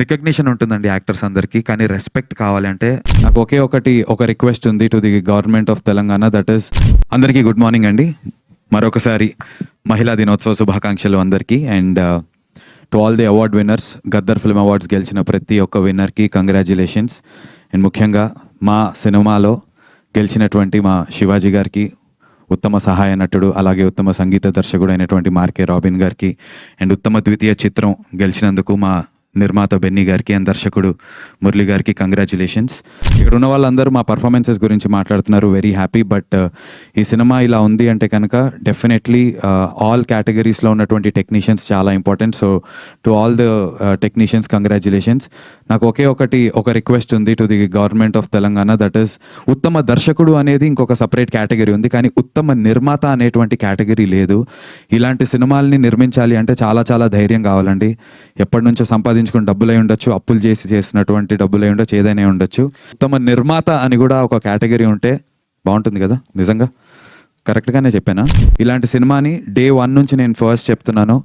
Recognition ఉంటుందండి actors అందరికీ, కానీ రెస్పెక్ట్ కావాలంటే నాకు ఒక రిక్వెస్ట్ ఉంది to the government of Telangana. That is, అందరికీ గుడ్ మార్నింగ్ అండి. మరొకసారి మహిళా దినోత్సవ శుభాకాంక్షలు అందరికీ. And to all the award winners, Gaddar film awards గెలిచిన ప్రతి ఒక్క విన్నర్కి కంగ్రాచ్యులేషన్స్. అండ్ ముఖ్యంగా మా సినిమాలో గెలిచినటువంటి మా శివాజీ గారికి, ఉత్తమ సహాయ నటుడు అలాగే ఉత్తమ సంగీత దర్శకుడు అయినటువంటి మార్కే రాబిన్ గారికి, అండ్ ఉత్తమ ద్వితీయ చిత్రం గెలిచినందుకు మా నిర్మాత బెన్నీ గారికి అండ్ దర్శకుడు మురళి గారికి కంగ్రాచ్యులేషన్స్. ఇక్కడ ఉన్న వాళ్ళందరూ మా పర్ఫార్మెన్సెస్ గురించి మాట్లాడుతున్నారు, వెరీ హ్యాపీ. బట్ ఈ సినిమా ఇలా ఉంది అంటే కనుక డెఫినెట్లీ ఆల్ కేటగిరీస్లో ఉన్నటువంటి టెక్నీషియన్స్ చాలా important. So to all the technicians congratulations. నాకు ఒక రిక్వెస్ట్ ఉంది to the government of Telangana. That is, ఉత్తమ దర్శకుడు అనేది ఇంకొక సపరేట్ కేటగిరీ ఉంది, కానీ ఉత్తమ నిర్మాత అనేటువంటి కేటగిరీ లేదు. ఇలాంటి సినిమాల్ని నిర్మించాలి అంటే చాలా చాలా ధైర్యం కావాలండి. ఎప్పటి నుంచో సంపాదించుకుని డబ్బులై ఉండొచ్చు, అప్పులు చేసినటువంటి డబ్బులై ఉండొచ్చు, ఏదైనా ఉండొచ్చు. ఉత్తమ నిర్మాత అని కూడా ఒక కేటగిరీ ఉంటే బాగుంటుంది కదా. నిజంగా కరెక్ట్గానే చెప్పానా? ఇలాంటి సినిమాని డే 1 నుంచి నేను ఫస్ట్ చెప్తున్నాను,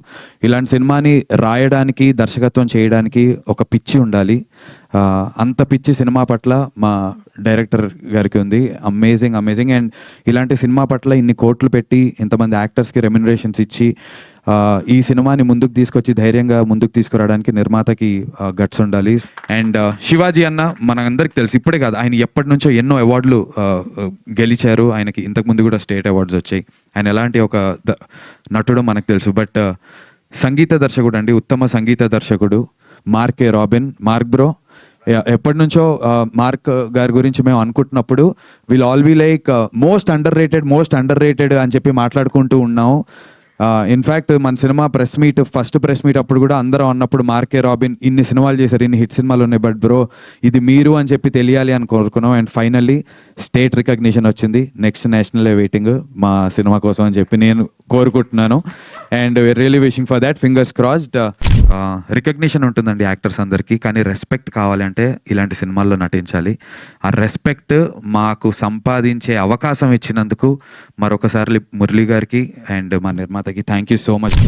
ఇలాంటి సినిమాని రాయడానికి, దర్శకత్వం చేయడానికి ఒక పిచ్చి ఉండాలి. అంత పిచ్చి సినిమా పట్ల మా డైరెక్టర్ గారికి ఉంది. అమేజింగ్. అండ్ ఇలాంటి సినిమా పట్ల ఇన్ని కోట్లు పెట్టి ఇంతమంది యాక్టర్స్కి రెమ్యునరేషన్స్ ఇచ్చి ఈ సినిమాని ముందుకు తీసుకొచ్చి ధైర్యంగా ముందుకు తీసుకురావడానికి నిర్మాతకి గట్స్ ఉండాలి. అండ్ శివాజీ అన్న మనందరికి తెలుసు, ఇప్పుడే కాదు, ఆయన ఎప్పటి నుంచో ఎన్నో అవార్డులు గెలిచారు. ఆయనకి ఇంతకుముందు కూడా స్టేట్ అవార్డ్స్ వచ్చాయి. ఆయన ఎలాంటి ఒక నటుడు మనకు తెలుసు. బట్ సంగీత దర్శకుడు అండి, ఉత్తమ సంగీత దర్శకుడు మార్కే రాబిన్. మార్క్ బ్రో, ఎప్పటి నుంచో మార్క్ గారి గురించి మేము అనుకుంటున్నప్పుడు will all be like most underrated అని చెప్పి మాట్లాడుకుంటూ ఉన్నాము. ఇన్ఫ్యాక్ట్ మన సినిమా ఫస్ట్ ప్రెస్ మీట్ అప్పుడు కూడా అందరం అన్నప్పుడు మార్కే రాబిన్ ఇన్ని సినిమాలు చేశారు, ఇన్ని హిట్ సినిమాలు ఉన్నాయి, బట్ బ్రో ఇది మీరు అని చెప్పి తెలియాలి అని కోరుకున్నాం. అండ్ ఫైనల్లీ స్టేట్ రికగ్నిషన్ వచ్చింది. నెక్స్ట్ నేషనల్ వెయిటింగ్ మా సినిమా కోసం అని చెప్పి నేను కోరుకుంటున్నాను. And we're really wishing for that. Fingers crossed. Recognition ఉంటుందండి యాక్టర్స్ అందరికీ, కానీ రెస్పెక్ట్ కావాలంటే ఇలాంటి సినిమాల్లో నటించాలి. ఆ రెస్పెక్ట్ మాకు సంపాదించే అవకాశం ఇచ్చినందుకు మరొకసారి మురళి గారికి అండ్ మా నిర్మాతకి థ్యాంక్ యూ సో మచ్.